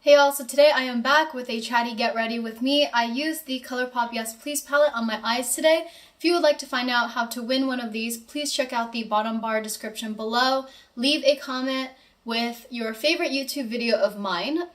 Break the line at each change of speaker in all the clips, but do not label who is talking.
Hey all, so today I am back with a chatty get ready with me. I used the Colourpop Yes Please palette on my eyes today. If you would like to find out how to win one of these, please check out the bottom bar description below. Leave a comment with your favorite YouTube video of mine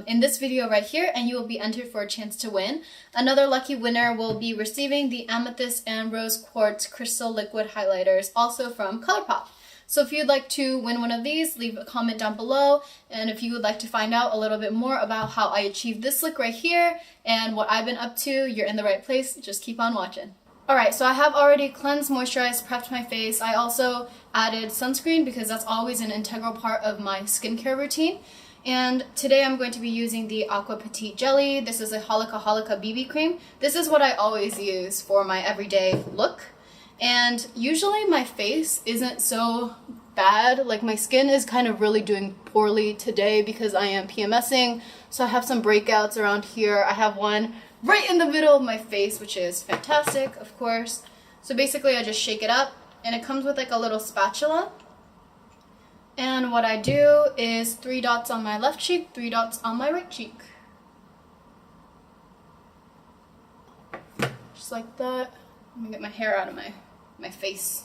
in this video right here, and you will be entered for a chance to win. Another lucky winner will be receiving the Amethyst and Rose Quartz Crystal Liquid Highlighters, also from Colourpop. So if you'd like to win one of these, leave a comment down below. And if you would like to find out a little bit more about how I achieved this look right here and what I've been up to, you're in the right place. Just keep on watching. Alright, so I have already cleansed, moisturized, prepped my face. I also added sunscreen because that's always an integral part of my skincare routine. And today I'm going to be using the Aqua Petite Jelly. This is a Holika BB cream. This is what I always use for my everyday look. And usually my face isn't so bad, like my skin is kind of really doing poorly today because I am PMSing, so I have some breakouts around here. I have one right in the middle of my face, which is fantastic, of course. So basically I just shake it up, and it comes with like a little spatula. And what I do is 3 dots on my left cheek, 3 dots on my right cheek. Just like that. Let me get my hair out of my face.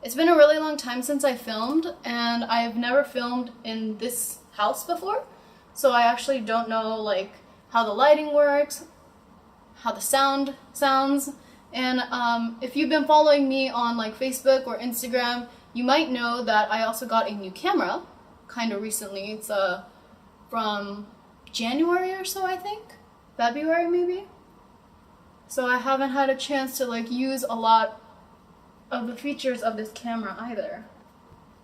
It's been a really long time since I filmed, and I've never filmed in this house before, so I actually don't know like how the lighting works, how the sound sounds, and if you've been following me on like Facebook or Instagram, you might know that I also got a new camera kind of recently. It's from January or so, I think. February maybe. So I haven't had a chance to like use a lot of the features of this camera either.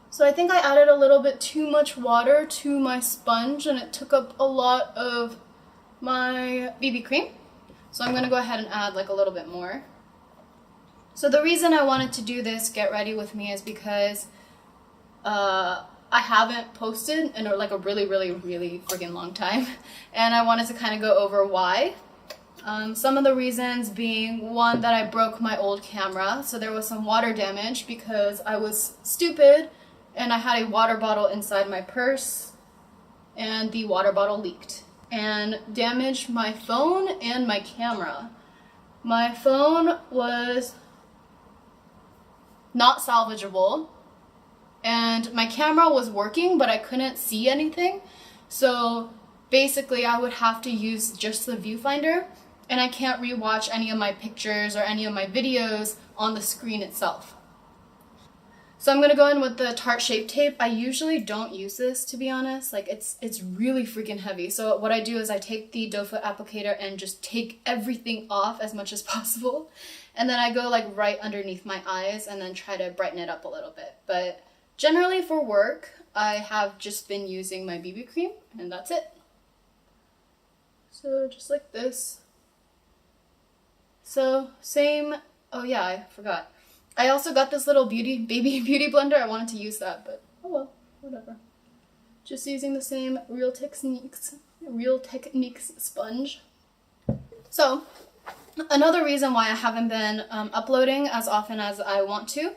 So I think I added a little bit too much water to my sponge and it took up a lot of my BB cream. So I'm gonna go ahead and add like a little bit more. So the reason I wanted to do this get ready with me is because I haven't posted in like a really freaking long time, and I wanted to kind of go over why. Some of the reasons being, one, that I broke my old camera, so there was some water damage because I was stupid and I had a water bottle inside my purse and the water bottle leaked and damaged my phone and my camera. My phone was not salvageable and my camera was working, but I couldn't see anything, so basically I would have to use just the viewfinder, and I can't rewatch any of my pictures or any of my videos on the screen itself. So I'm gonna go in with the Tarte Shape Tape. I usually don't use this, to be honest. Like it's really freaking heavy. So what I do is I take the doe foot applicator and just take everything off as much as possible. And then I go like right underneath my eyes and then try to brighten it up a little bit. But generally for work, I have just been using my BB cream, and that's it. So just like this. So same, oh yeah, I forgot. I also got this little baby beauty blender. I wanted to use that, but oh well, whatever. Just using the same Real Techniques sponge. So another reason why I haven't been uploading as often as I want to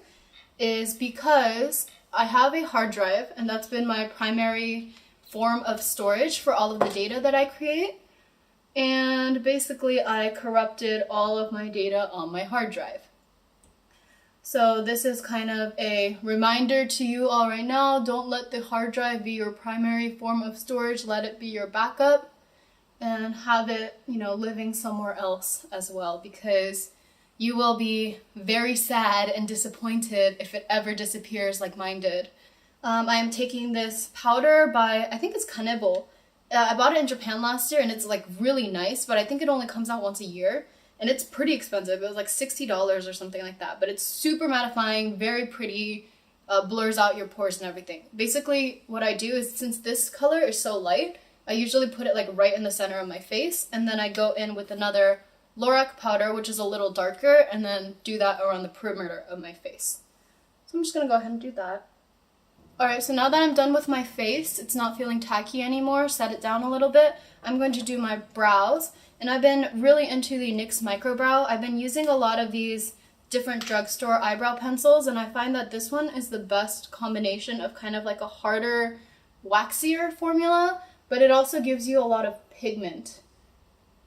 is because I have a hard drive, and that's been my primary form of storage for all of the data that I create. And basically I corrupted all of my data on my hard drive. So this is kind of a reminder to you all right now, don't let the hard drive be your primary form of storage, let it be your backup, and have it, you know, living somewhere else as well, because you will be very sad and disappointed if it ever disappears like mine did. I am taking this powder by, I think it's Kanebo. I bought it in Japan last year, and it's like really nice, but I think it only comes out once a year, and it's pretty expensive. It was like $60 or something like that, but it's super mattifying, very pretty, blurs out your pores and everything. Basically what I do is, since this color is so light, I usually put it like right in the center of my face, and then I go in with another Lorac powder, which is a little darker, and then do that around the perimeter of my face. So I'm just gonna go ahead and do that. Alright, so now that I'm done with my face, it's not feeling tacky anymore, set it down a little bit, I'm going to do my brows. And I've been really into the NYX Micro Brow. I've been using a lot of these different drugstore eyebrow pencils, and I find that this one is the best combination of kind of like a harder waxier formula, but it also gives you a lot of pigment.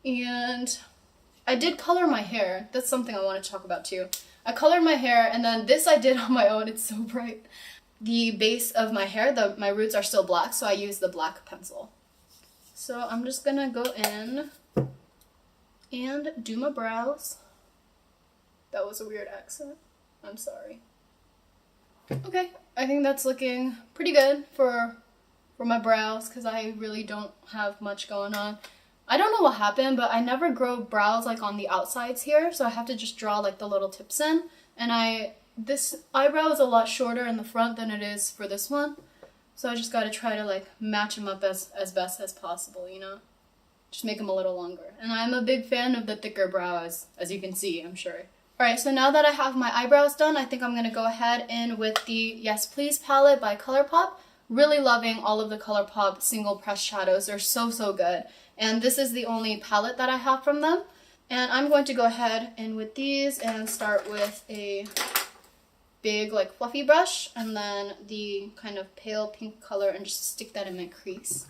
And I did color my hair. That's something I want to talk about too. I colored my hair, and then this I did on my own. It's so bright. The base of my hair, my roots are still black, so I used the black pencil. So I'm just gonna go in and do my brows. That was a weird accent. I'm sorry. Okay, I think that's looking pretty good for my brows, because I really don't have much going on. I don't know what happened, but I never grow brows like on the outsides here, so I have to just draw like the little tips in. And this eyebrow is a lot shorter in the front than it is for this one, so I just gotta try to like match them up as best as possible, you know? Just make them a little longer. And I'm a big fan of the thicker brows, as you can see, I'm sure. Alright, so now that I have my eyebrows done, I think I'm gonna go ahead in with the Yes Please palette by Colourpop. Really loving all of the Colourpop single press shadows. They're so, so good. And this is the only palette that I have from them. And I'm going to go ahead in with these and start with a big like fluffy brush, and then the kind of pale pink color, and just stick that in my crease.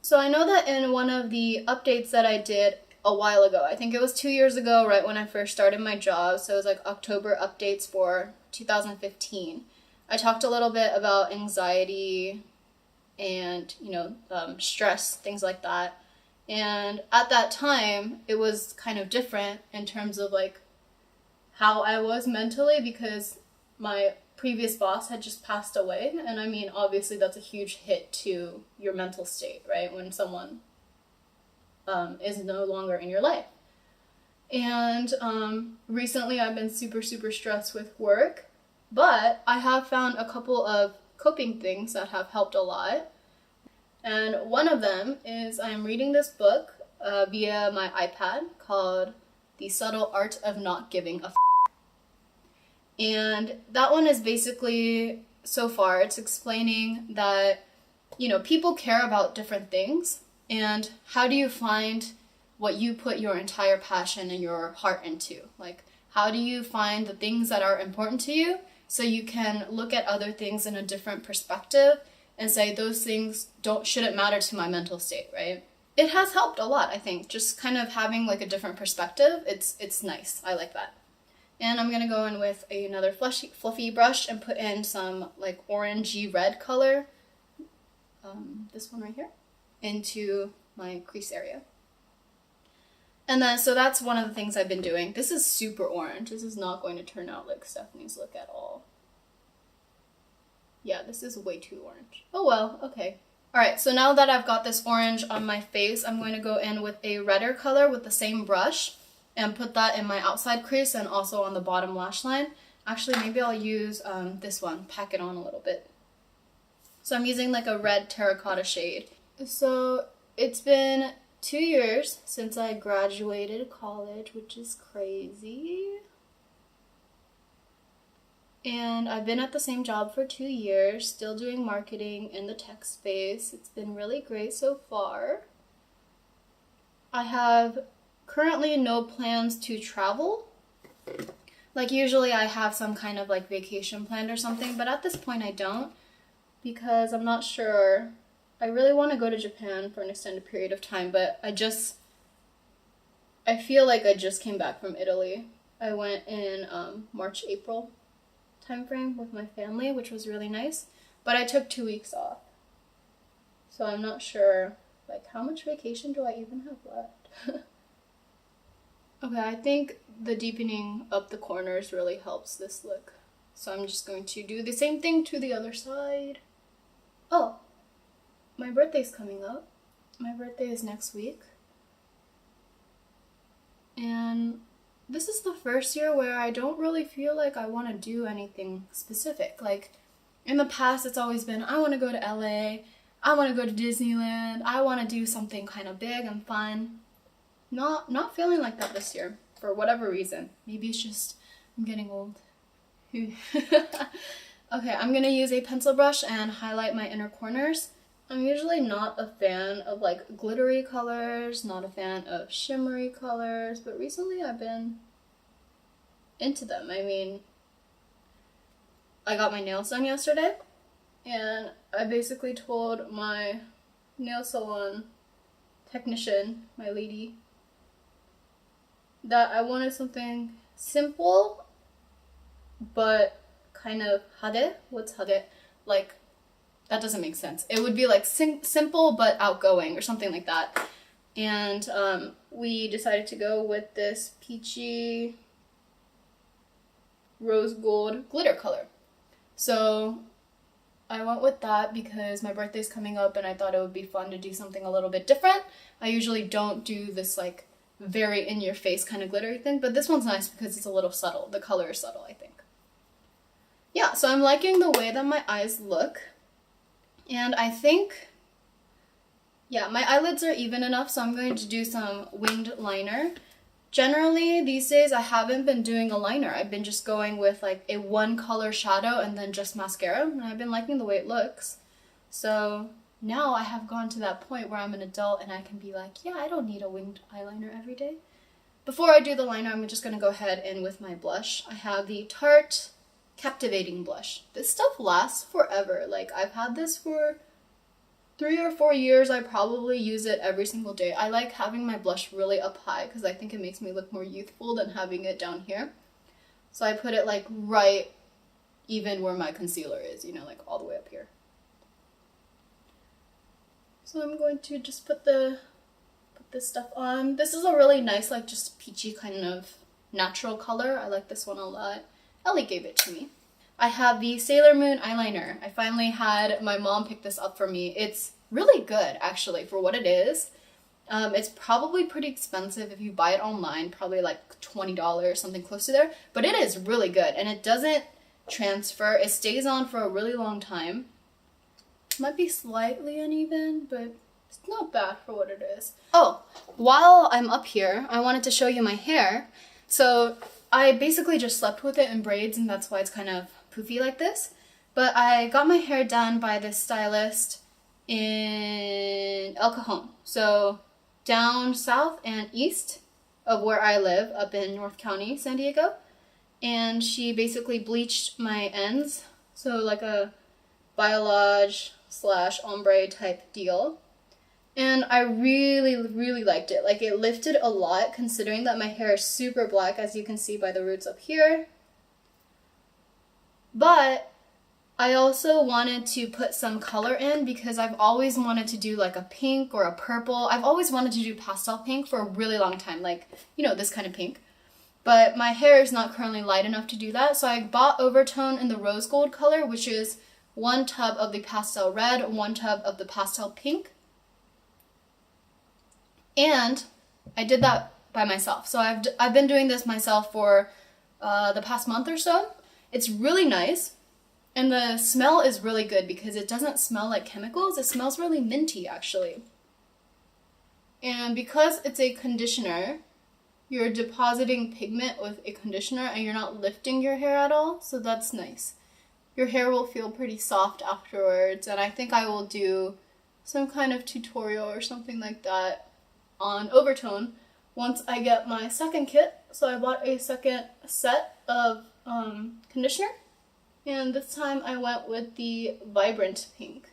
So I know that in one of the updates that I did a while ago, I think it was 2 years ago, right when I first started my job, so it was like October updates for 2015. I talked a little bit about anxiety and, you know, stress, things like that. And at that time, it was kind of different in terms of like how I was mentally, because my previous boss had just passed away. And I mean, obviously that's a huge hit to your mental state, right? When someone is no longer in your life. And recently I've been super, super stressed with work. But I have found a couple of coping things that have helped a lot. And one of them is I'm reading this book via my iPad called The Subtle Art of Not Giving a F***. And that one is basically, so far, it's explaining that, you know, people care about different things. And how do you find what you put your entire passion and your heart into? Like, how do you find the things that are important to you, so you can look at other things in a different perspective and say those things shouldn't matter to my mental state, right? It has helped a lot, I think, just kind of having like a different perspective. It's nice. I like that. And I'm gonna go in with another fluffy brush and put in some like orangey red color, this one right here, into my crease area. And then, so that's one of the things I've been doing. This is super orange. This is not going to turn out like Stephanie's look at all. Yeah, this is way too orange. Oh well, okay. Alright, so now that I've got this orange on my face, I'm going to go in with a redder color with the same brush and put that in my outside crease and also on the bottom lash line. Actually, maybe I'll use this one, pack it on a little bit. So I'm using like a red terracotta shade. So it's been 2 years since I graduated college, which is crazy. And I've been at the same job for 2 years, still doing marketing in the tech space. It's been really great so far. I have currently no plans to travel. Like usually I have some kind of like vacation planned or something, but at this point I don't, because I'm not sure. I really want to go to Japan for an extended period of time, but I feel like I just came back from Italy. I went in March, April timeframe with my family, which was really nice, but I took 2 weeks off. So I'm not sure, like, how much vacation do I even have left? Okay, I think the deepening up the corners really helps this look. So I'm just going to do the same thing to the other side. Oh, my birthday's coming up. My birthday is next week. And this is the first year where I don't really feel like I want to do anything specific. Like, in the past, it's always been, I want to go to LA, I want to go to Disneyland, I want to do something kind of big and fun. Not feeling like that this year, for whatever reason. Maybe it's just I'm getting old. Okay, I'm going to use a pencil brush and highlight my inner corners. I'm usually not a fan of like glittery colors, not a fan of shimmery colors, but recently I've been into them. I mean, I got my nails done yesterday, and I basically told my nail salon technician, my lady, that I wanted something simple but kind of hade. What's hade? Like, that doesn't make sense. It would be like simple but outgoing or something like that. And we decided to go with this peachy rose gold glitter color. So I went with that because my birthday's coming up and I thought it would be fun to do something a little bit different. I usually don't do this like very in-your-face kind of glittery thing, but this one's nice because it's a little subtle. The color is subtle, I think. Yeah, so I'm liking the way that my eyes look. And I think, yeah, my eyelids are even enough, so I'm going to do some winged liner. Generally, these days, I haven't been doing a liner. I've been just going with like a one color shadow and then just mascara, and I've been liking the way it looks. So now I have gone to that point where I'm an adult and I can be like, yeah, I don't need a winged eyeliner every day. Before I do the liner, I'm just going to go ahead and with my blush. I have the Tarte Captivating Blush. This stuff lasts forever. Like, I've had this for 3 or 4 years. I probably use it every single day. I like having my blush really up high because I think it makes me look more youthful than having it down here. So I put it like right even where my concealer is, you know, like all the way up here. So I'm going to just put this stuff on. This is a really nice, like, just peachy kind of natural color. I like this one a lot. Ellie gave it to me. I have the Sailor Moon eyeliner. I finally had my mom pick this up for me. It's really good, actually, for what it is. It's probably pretty expensive if you buy it online, probably like $20, something close to there. But it is really good, and it doesn't transfer. It stays on for a really long time. Might be slightly uneven, but it's not bad for what it is. Oh, while I'm up here, I wanted to show you my hair. So I basically just slept with it in braids, and that's why it's kind of poofy like this. But I got my hair done by this stylist in El Cajon. So down south and east of where I live, up in North County, San Diego. And she basically bleached my ends. So like a biolage / ombre type deal. And I really, really liked it. Like, it lifted a lot considering that my hair is super black, as you can see by the roots up here. But I also wanted to put some color in because I've always wanted to do like a pink or a purple. I've always wanted to do pastel pink for a really long time, like, you know, this kind of pink. But my hair is not currently light enough to do that, so I bought Overtone in the rose gold color, which is 1 tub of the pastel red, 1 tub of the pastel pink. And I did that by myself. So I've been doing this myself for the past month or so. It's really nice. And the smell is really good because it doesn't smell like chemicals. It smells really minty, actually. And because it's a conditioner, you're depositing pigment with a conditioner and you're not lifting your hair at all. So that's nice. Your hair will feel pretty soft afterwards. And I think I will do some kind of tutorial or something like that on Overtone once I get my second kit. So I bought a second set of conditioner, and this time I went with the Vibrant Pink.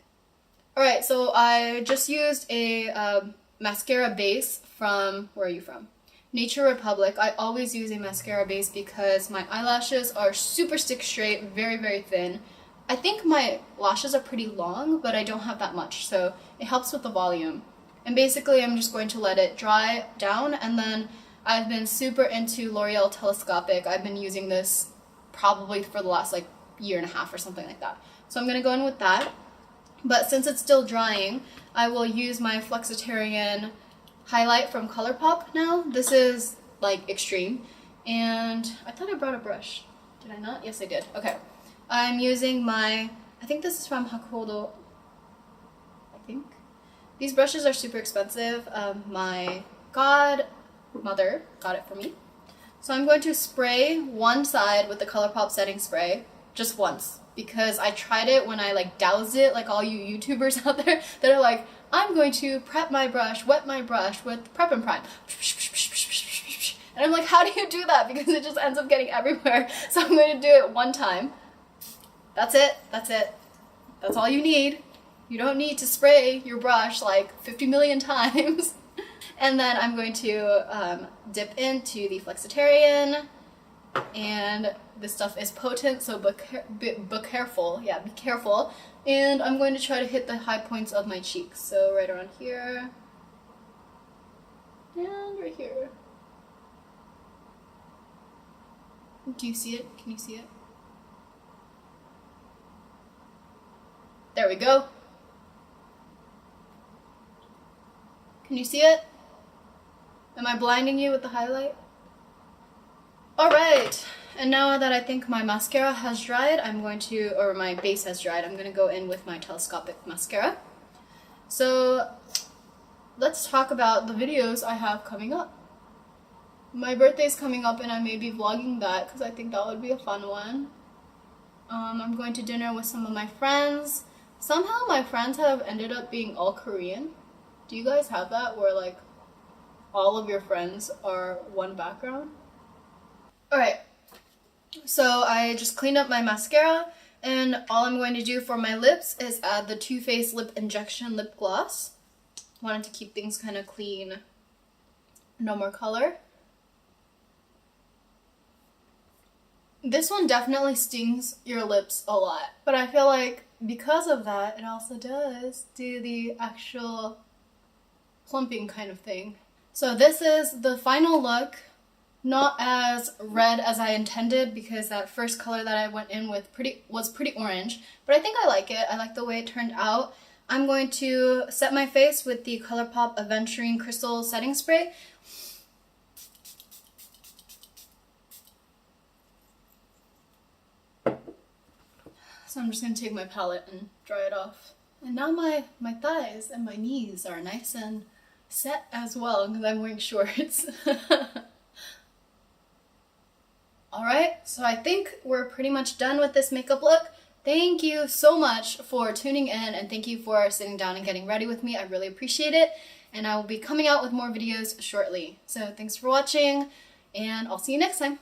Alright, so I just used a mascara base from, where are you from? Nature Republic. I always use a mascara base because my eyelashes are super stick straight, very, very thin. I think my lashes are pretty long, but I don't have that much, so it helps with the volume. And basically, I'm just going to let it dry down, and then I've been super into L'Oreal Telescopic. I've been using this probably for the last, like, year and a half or something like that. So I'm going to go in with that. But since it's still drying, I will use my Flexitarian highlight from Colourpop now. This is, like, extreme. And I thought I brought a brush. Did I not? Yes, I did. Okay. I'm using my, I think this is from Hakuhodo, I think. These brushes are super expensive. My godmother got it for me. So I'm going to spray one side with the Colourpop setting spray just once because I tried it when I like doused it, like all you YouTubers out there that are like, I'm going to prep my brush, wet my brush with Prep and Prime. And I'm like, how do you do that? Because it just ends up getting everywhere. So I'm going to do it one time. That's it. That's it. That's all you need. You don't need to spray your brush like 50 million times. And then I'm going to dip into the Flexitarian, and this stuff is potent, so be careful. Yeah, be careful. And I'm going to try to hit the high points of my cheeks. So right around here, and right here. Do you see it? Can you see it? There we go. Can you see it? Am I blinding you with the highlight? Alright, and now that I think my mascara has dried, or my base has dried, I'm going to go in with my telescopic mascara. So, let's talk about the videos I have coming up. My birthday's coming up and I may be vlogging that because I think that would be a fun one. I'm going to dinner with some of my friends. Somehow my friends have ended up being all Korean. Do you guys have that where like all of your friends are one background? Alright, so I just cleaned up my mascara, and all I'm going to do for my lips is add the Too Faced Lip Injection Lip Gloss. Wanted to keep things kind of clean, no more color. This one definitely stings your lips a lot, but I feel like because of that, it also does do the actual plumping kind of thing. So this is the final look. Not as red as I intended because that first color that I went in with was pretty orange, but I think I like it. I like the way it turned out. I'm going to set my face with the Colourpop Aventurine Crystal Setting Spray. So I'm just going to take my palette and dry it off. And now my thighs and my knees are nice and set as well because I'm wearing shorts. Alright, so I think we're pretty much done with this makeup look. Thank you so much for tuning in, and thank you for sitting down and getting ready with me. I really appreciate it, and I will be coming out with more videos shortly. So thanks for watching, and I'll see you next time.